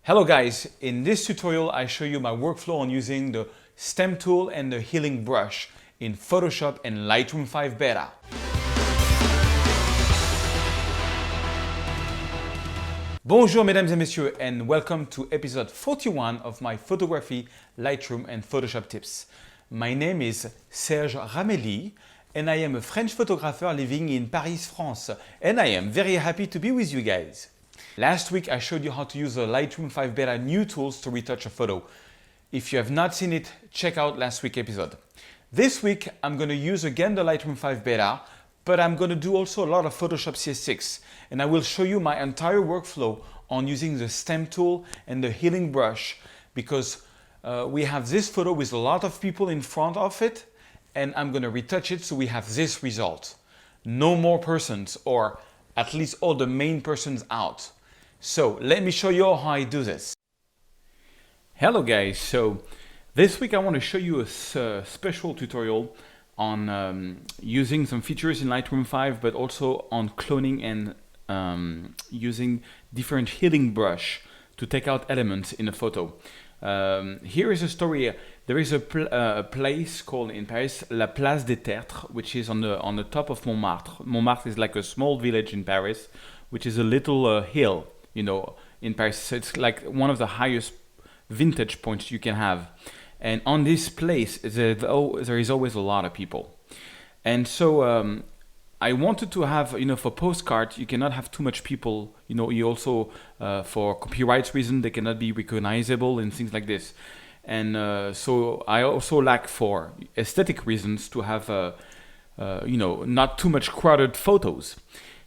Hello guys, in this tutorial I show you my workflow on using the stem tool and the healing brush in Photoshop and Lightroom 5 Beta. Bonjour mesdames et messieurs and welcome to episode 41 of my photography, Lightroom and Photoshop tips. My name is Serge Ramelli and I am a French photographer living in Paris, France, and I am very happy to be with you guys. Last week I showed you how to use the Lightroom 5 Beta new tools to retouch a photo. If you have not seen it, check out last week's episode. This week I'm going to use again the Lightroom 5 Beta, but I'm going to do also a lot of Photoshop CS6, and I will show you my entire workflow on using the stem tool and the healing brush, because we have this photo with a lot of people in front of it, and I'm going to retouch it so we have this result. No more persons, or at least all the main persons out. So let me show you how I do this. Hello guys, so this week I want to show you a special tutorial on using some features in Lightroom 5, but also on cloning and using different healing brush to take out elements in a photo. Here is a story. There is a place called in Paris, La Place des Tertres, which is on the top of Montmartre. Montmartre is like a small village in Paris, which is a little hill, you know, in Paris. So it's like one of the highest vintage points you can have. And on this place, there is always a lot of people. And so I wanted to have, you know, for postcard, you cannot have too much people. You know, you also, for copyright reasons, they cannot be recognizable and things like this. And so I also like, for aesthetic reasons, to have, you know, not too much crowded photos.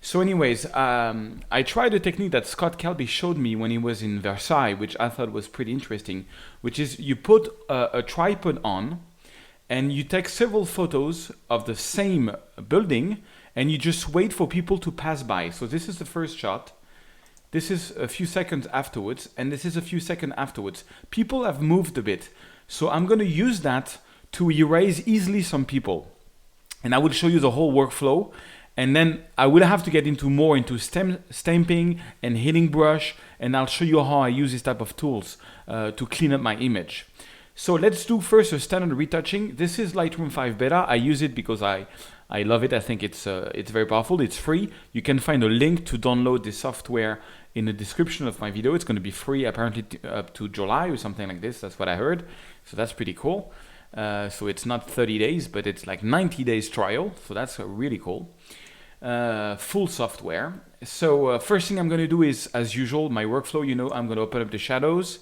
So anyways, I tried a technique that Scott Kelby showed me when he was in Versailles, which I thought was pretty interesting, which is you put a tripod on and you take several photos of the same building and you just wait for people to pass by. So this is the first shot. This is a few seconds afterwards, and this is a few seconds afterwards. People have moved a bit. So I'm going to use that to erase easily some people. And I will show you the whole workflow. And then I will have to get more into stamping and healing brush, and I'll show you how I use this type of tools to clean up my image. So let's do first a standard retouching. This is Lightroom 5 Beta. I use it because I love it. I think it's very powerful. It's free. You can find a link to download this software in the description of my video. It's going to be free apparently up to July or something like this. That's what I heard. So that's pretty cool. So it's not 30 days, but it's like 90 days trial. So that's really cool. Full software. So first thing I'm going to do is, as usual, my workflow, you know, I'm going to open up the shadows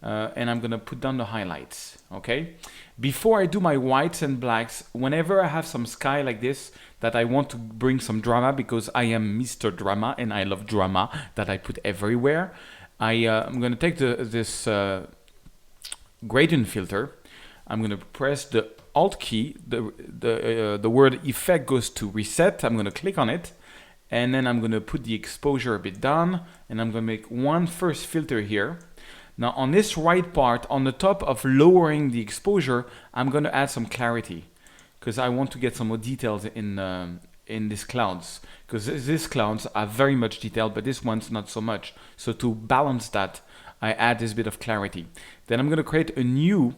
and I'm going to put down the highlights. Okay. Before I do my whites and blacks, whenever I have some sky like this that I want to bring some drama, because I am Mr. Drama and I love drama that I put everywhere, I'm going to take this gradient filter. I'm going to press the Alt key. The word effect goes to reset. I'm going to click on it, and then I'm going to put the exposure a bit down, and I'm going to make one first filter here. Now on this right part, on the top of lowering the exposure, I'm going to add some clarity, because I want to get some more details in these clouds, because these clouds are very much detailed, but this one's not so much. So to balance that, I add this bit of clarity. Then I'm going to create a new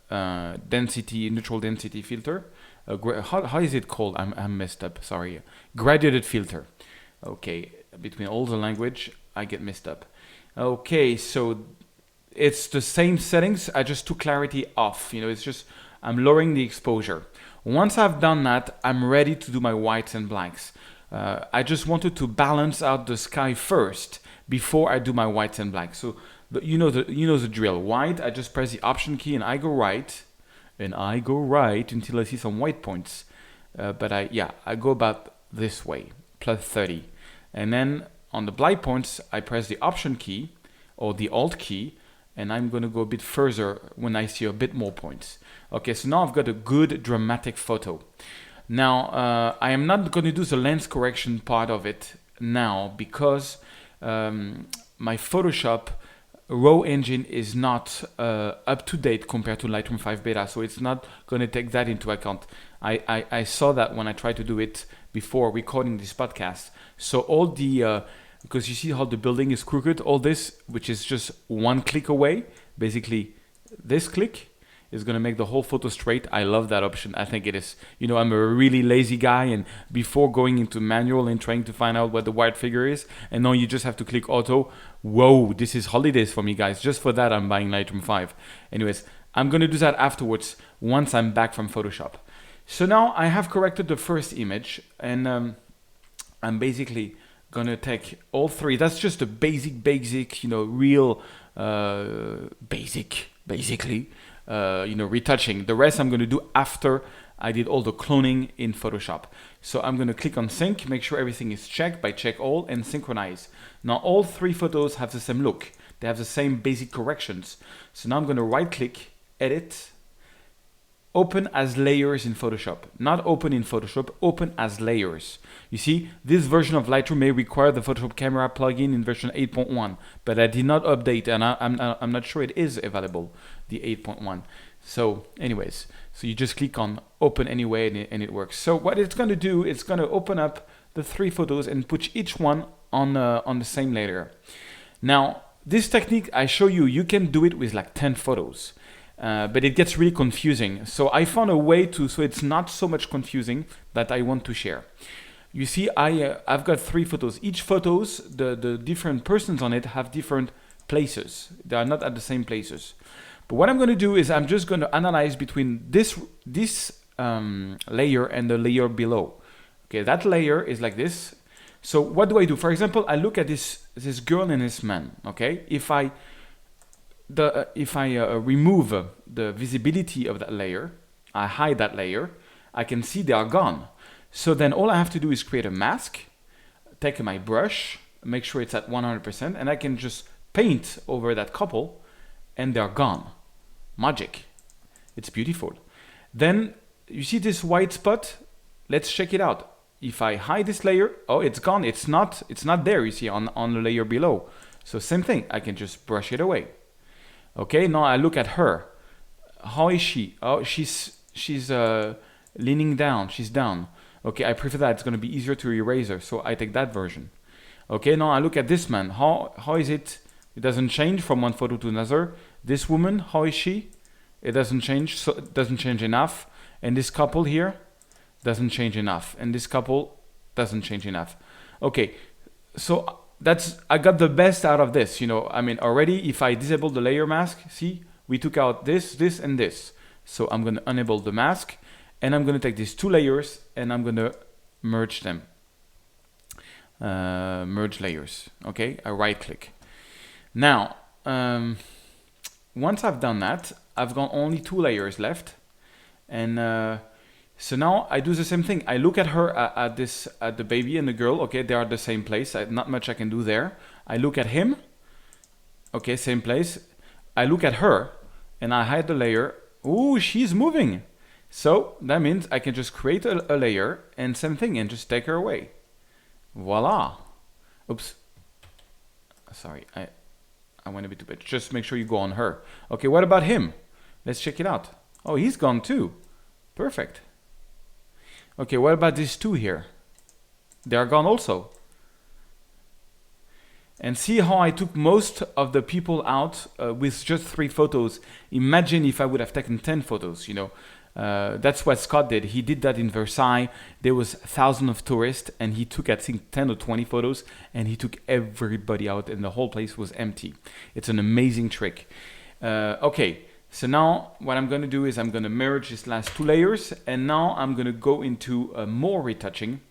neutral density filter. How is it called? I'm messed up, sorry. Graduated filter. Okay, between all the language, I get messed up. Okay, so it's the same settings. I just took clarity off. You know, it's just, I'm lowering the exposure. Once I've done that, I'm ready to do my whites and blacks. I just wanted to balance out the sky first before I do my whites and blacks. So you know the drill. White, I just press the Option key and I go right, until I see some white points. But I go about this way, plus 30. And then on the black points, I press the Option key or the Alt key, and I'm going to go a bit further when I see a bit more points. Okay, so now I've got a good dramatic photo. Now, I am not going to do the lens correction part of it now, because my Photoshop RAW engine is not up to date compared to Lightroom 5 Beta, so it's not going to take that into account. I saw that when I tried to do it before recording this podcast. So all the because you see how the building is crooked. All this, which is just one click away, basically this click is going to make the whole photo straight. I love that option. I think it is, you know, I'm a really lazy guy, and before going into manual and trying to find out what the white figure is, and now you just have to click auto. Whoa, this is holidays for me, guys. Just for that, I'm buying Lightroom 5. Anyways, I'm going to do that afterwards once I'm back from Photoshop. So now I have corrected the first image, and I'm basically going to take all three. That's just a basic, you know, real basically. You know, retouching. The rest I'm going to do after I did all the cloning in Photoshop. So I'm going to click on sync, make sure everything is checked by check all, and synchronize. Now all three photos have the same look. They have the same basic corrections. So now I'm going to right click, edit, open as layers in Photoshop. Not open in Photoshop, open as layers. You see, this version of Lightroom may require the Photoshop camera plugin in version 8.1, but I did not update, and I'm not sure it is available, the 8.1. So anyways, so you just click on open anyway, and it works. So what it's going to do, it's going to open up the three photos and put each one on the same layer. Now, this technique I show you, you can do it with like 10 photos. But it gets really confusing. So I found a way so it's not so much confusing, that I want to share. You see, I've got three photos. Each photos, the different persons on it have different places. They are not at the same places. But what I'm going to do is I'm just going to analyze between this layer and the layer below. Okay, that layer is like this. So what do I do? For example, I look at this girl and this man. Okay, if I remove the visibility of that layer, I hide that layer, I can see they are gone. So then all I have to do is create a mask, take my brush, make sure it's at 100%, and I can just paint over that couple, and they're gone. Magic. It's beautiful. Then you see this white spot? Let's check it out. If I hide this layer, oh, it's gone. It's not there, you see, on the layer below. So same thing, I can just brush it away. Okay, now I look at her. How is she? Oh, she's leaning down. She's down. Okay, I prefer that. It's going to be easier to erase her, so I take that version. Okay, now I look at this man. How is it? It doesn't change from one photo to another. This woman, how is she? It doesn't change. So it doesn't change enough. And this couple here doesn't change enough. And this couple doesn't change enough. Okay, so I got the best out of this, you know. I mean, already if I disable the layer mask, see, we took out this, and this. So I'm going to enable the mask, and I'm going to take these two layers and I'm going to merge them. Merge layers. Okay, I right click. Now, once I've done that, I've got only two layers left, and so now I do the same thing. I look at her at the baby and the girl. Okay, they are the same place. Not much I can do there. I look at him. Okay, same place. I look at her and I hide the layer. Ooh, she's moving. So that means I can just create a layer and same thing and just take her away. Voila. Oops. Sorry, I went a bit too bad. Just make sure you go on her. Okay, what about him? Let's check it out. Oh, he's gone too. Perfect. Okay, what about these two here? They are gone also. And see how I took most of the people out with just 3 photos. Imagine if I would have taken 10 photos, you know. That's what Scott did. He did that in Versailles. There was thousands of tourists and he took, I think, 10 or 20 photos and he took everybody out and the whole place was empty. It's an amazing trick. Okay, so now what I'm going to do is I'm going to merge these last 2 layers and now I'm going to go into more retouching.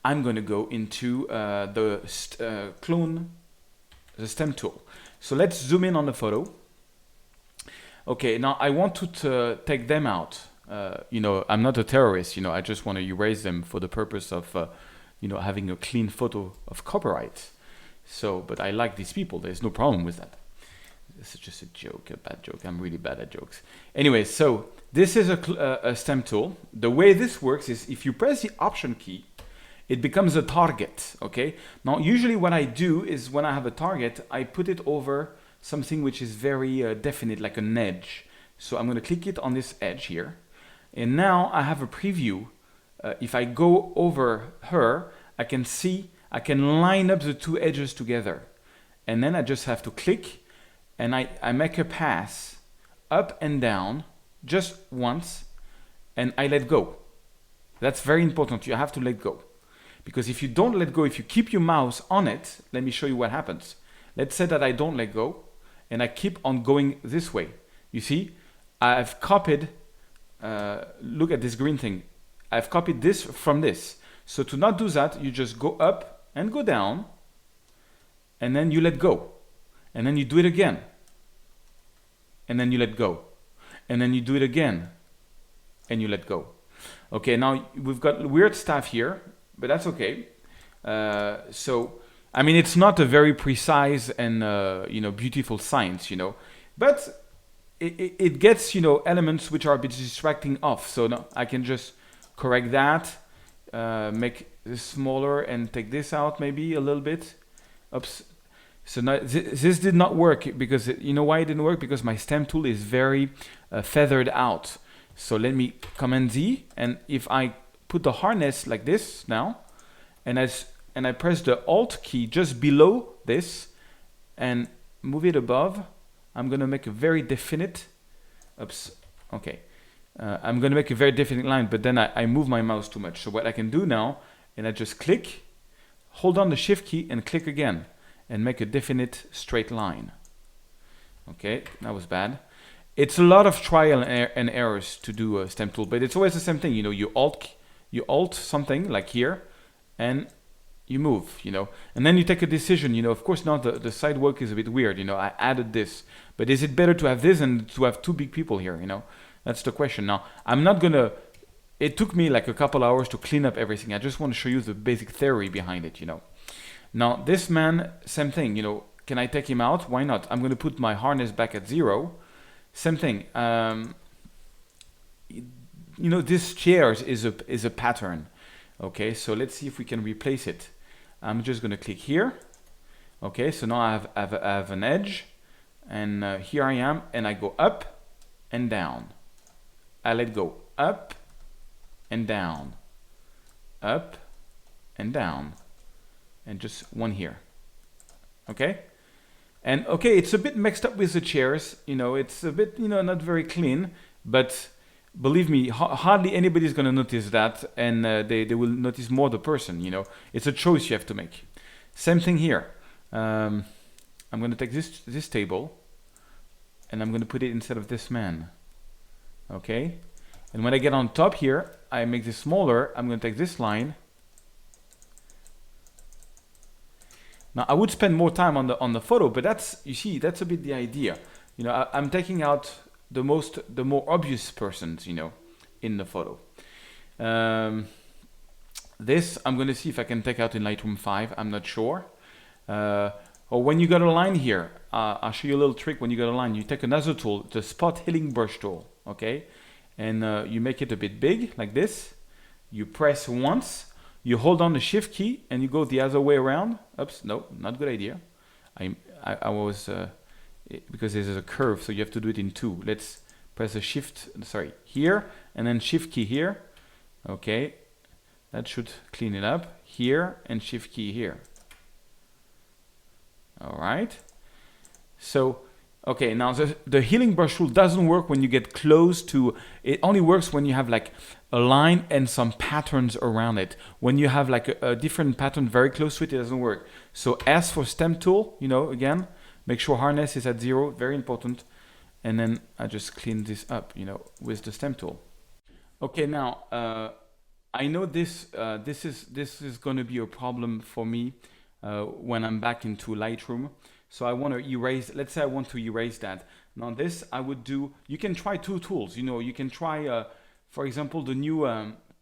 I'm going to go into the stem tool. So let's zoom in on the photo. Okay, now I want to take them out. You know, I'm not a terrorist, you know, I just want to erase them for the purpose of, you know, having a clean photo of copyright. So, but I like these people, there's no problem with that. This is just a joke, a bad joke. I'm really bad at jokes. Anyway, so this is a stem tool. The way this works is if you press the Option key, it becomes a target, okay? Now, usually what I do is when I have a target, I put it over something which is very definite, like an edge. So I'm going to click it on this edge here. And now I have a preview. If I go over her, I can see I can line up the two edges together. And then I just have to click, and I make a pass up and down just once, and I let go. That's very important. You have to let go. Because if you don't let go, if you keep your mouse on it, let me show you what happens. Let's say that I don't let go, and I keep on going this way. You see, I've copied, look at this green thing. I've copied this from this. So to not do that, you just go up and go down, and then you let go. And then you do it again. And then you let go. And then you do it again. And you let go. Okay, now we've got weird stuff here, but that's okay. So, I mean, it's not a very precise and, beautiful science, but it gets, elements which are a bit distracting off. So now I can just correct that, make this smaller and take this out maybe a little bit. Oops. So now this did not work because, you know why it didn't work? Because my stamp tool is very feathered out. So let me Command Z, and if I put the harness like this now, and I press the Alt key just below this, and move it above, I'm gonna make a very definite, oops, okay. I'm gonna make a very definite line, but then I move my mouse too much. So what I can do now, and I just click, hold on the Shift key and click again, and make a definite straight line. Okay, that was bad. It's a lot of trial and errors to do a stamp tool, but it's always the same thing. You alt something like here, and you move, and then you take a decision. Of course, now the side work is a bit weird. I added this, but is it better to have this and to have two big people here? That's the question. Now, I'm not gonna. It took me like a couple hours to clean up everything. I just want to show you the basic theory behind it. Now this man, same thing. Can I take him out? Why not? I'm gonna put my harness back at 0. Same thing. This chairs is a pattern. Okay, so let's see if we can replace it. I'm just going to click here. Okay, so now I have an edge, and here I am, and I go up and down. I let go up and down, up and down, and just one here. Okay. And okay, it's a bit mixed up with the chairs, it's a bit, not very clean, but believe me, hardly anybody's going to notice that, and they will notice more the person, It's a choice you have to make. Same thing here. I'm going to take this table, and I'm going to put it instead of this man. Okay? And when I get on top here, I make this smaller. I'm going to take this line. Now I would spend more time on the photo, but that's a bit the idea. I'm taking out the more obvious persons, in the photo. This I'm going to see if I can take out in Lightroom 5. I'm not sure. Or when you got a line here, I'll show you a little trick. When you got a line, you take another tool, the Spot Healing Brush tool, okay, and you make it a bit big like this. You press once. You hold on the Shift key and you go the other way around. Oops, no, not good idea. I was, because this is a curve, so you have to do it in 2. Let's press the here, and then Shift key here. Okay, that should clean it up. Here, and Shift key here. All right. So, okay, now the healing brush tool doesn't work when you get close to, it only works when you have like a line and some patterns around it. When you have like a different pattern very close to it, it doesn't work. So S for stamp tool, again, make sure harness is at 0, very important. And then I just clean this up, with the stamp tool. Okay, now I know this is going to be a problem for me when I'm back into Lightroom. So I want to erase, let's say I want to erase that. Now this I would do, you can try 2 tools, you can try, for example, the new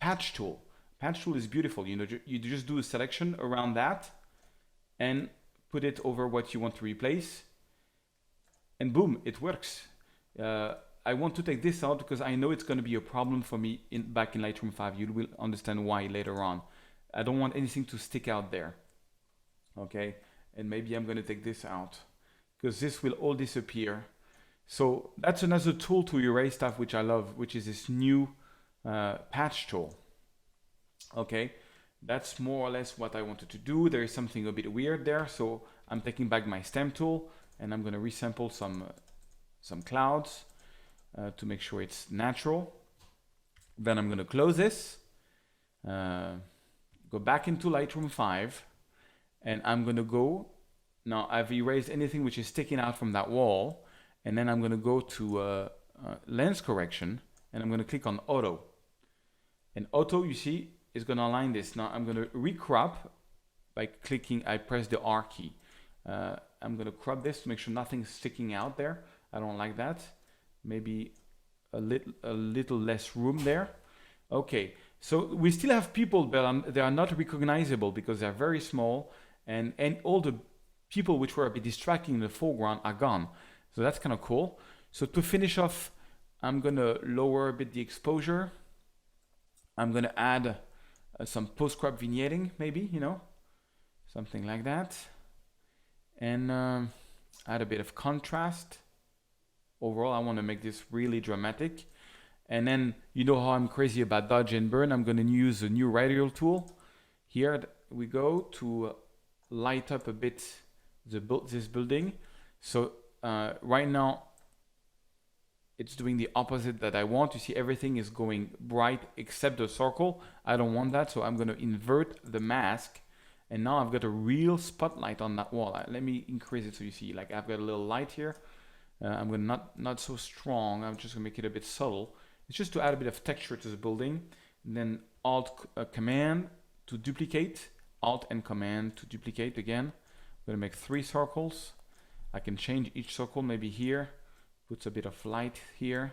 patch tool. Patch tool is beautiful, you just do a selection around that and put it over what you want to replace, and boom, it works. I want to take this out because I know it's going to be a problem for me back in Lightroom 5. You will understand why later on. I don't want anything to stick out there. Okay, and maybe I'm going to take this out because this will all disappear. So that's another tool to erase stuff which I love, which is this new patch tool. Okay, That's more or less what I wanted to do. There is something a bit weird there, so I'm taking back my stamp tool and I'm going to resample some clouds to make sure it's natural. Then I'm going to close this, go back into Lightroom 5, and I'm going to go, now I've erased anything which is sticking out from that wall, and then I'm going to go to lens correction, and I'm going to click on auto. And auto, you see, is going to align this. Now I'm going to recrop by clicking, I press the R key. I'm going to crop this to make sure nothing's sticking out there. I don't like that. Maybe a little less room there. Okay, so we still have people, but they are not recognizable because they're very small, and all the people which were a bit distracting in the foreground are gone. So that's kind of cool. So to finish off, I'm going to lower a bit the exposure. I'm going to add some post-crop vignetting, maybe, you know, something like that. And add a bit of contrast. Overall, I want to make this really dramatic. And then, you know how I'm crazy about dodge and burn. I'm going to use a new radial tool. Here we go to light up a bit this building. So right now, it's doing the opposite that I want. You see, everything is going bright except the circle. I don't want that, so I'm going to invert the mask. And now I've got a real spotlight on that wall. Let me increase it so you see, like I've got a little light here. I'm going to not so strong. I'm just going to make it a bit subtle. It's just to add a bit of texture to the building. And then Alt Command to duplicate. Alt and Command to duplicate again. I'm going to make 3 circles. I can change each circle maybe here. Put a bit of light here.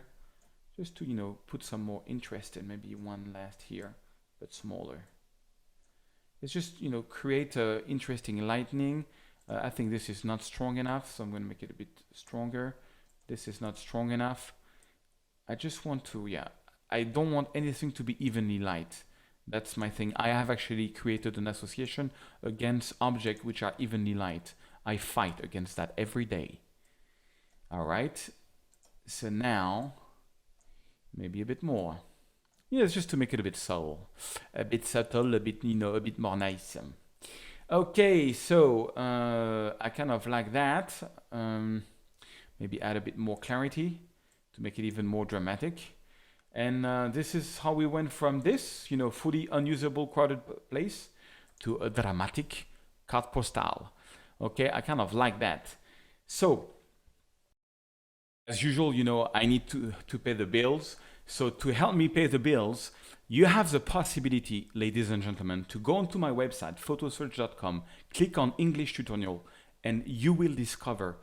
Just to, you know, put some more interest in. Maybe one last here, but smaller. It's just, you know, create interesting lightning. I think this is not strong enough, so I'm going to make it a bit stronger. This is not strong enough. I just want to, I don't want anything to be evenly light. That's my thing. I have actually created an association against objects which are evenly light. I fight against that every day. All right. So now, maybe a bit more. Yeah, it's just to make it a bit subtle, a bit, you know, a bit more nice. Okay, so I kind of like that. Maybe add a bit more clarity to make it even more dramatic. And this is how we went from this, you know, fully unusable crowded place to a dramatic carte postale. Okay, I kind of like that. So, as usual, you know, I need to pay the bills. So to help me pay the bills, you have the possibility, ladies and gentlemen, to go onto my website, photosearch.com, click on English tutorial, and you will discover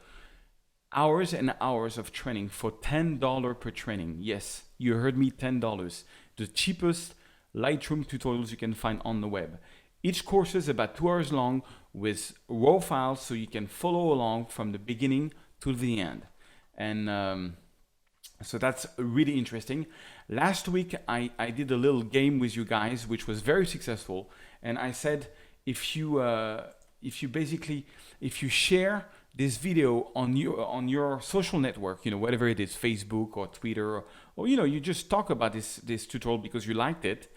hours and hours of training for $10 per training. Yes, you heard me, $10. The cheapest Lightroom tutorials you can find on the web. Each course is about 2 hours long with raw files so you can follow along from the beginning to the end. And so that's really interesting. Last week, I did a little game with you guys, which was very successful. And I said, if you share this video on your social network, you know, whatever it is, Facebook or Twitter, or you know, you just talk about this tutorial because you liked it,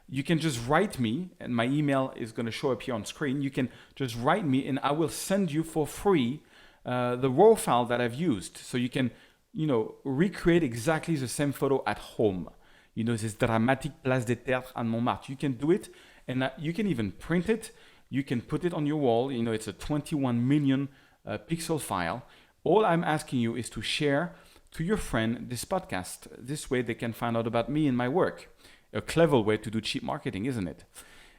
you can just write me, and my email is going to show up here on screen. You can just write me, and I will send you for free the raw file that I've used, so you can, you know, recreate exactly the same photo at home. You know, this dramatic Place des Tertres at Montmartre. You can do it, and you can even print it. You can put it on your wall. You know, it's a 21 million pixel file. All I'm asking you is to share to your friend this podcast. This way they can find out about me and my work. A clever way to do cheap marketing, isn't it?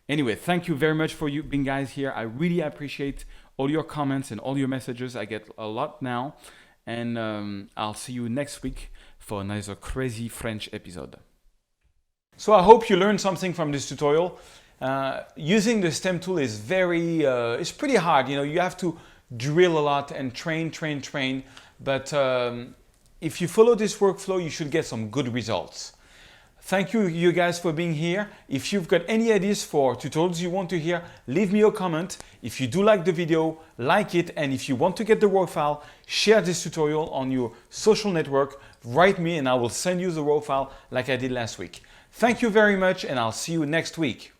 Anyway, thank you very much for you being guys here. I really appreciate all your comments and all your messages. I get a lot now. And I'll see you next week for another crazy French episode. So I hope you learned something from this tutorial. Using the stem tool is it's pretty hard. You know, you have to drill a lot and train. But if you follow this workflow, you should get some good results. Thank you guys for being here. If you've got any ideas for tutorials you want to hear, leave me a comment. If you do like the video, like it. And if you want to get the raw file, share this tutorial on your social network. Write me and I will send you the raw file like I did last week. Thank you very much and I'll see you next week.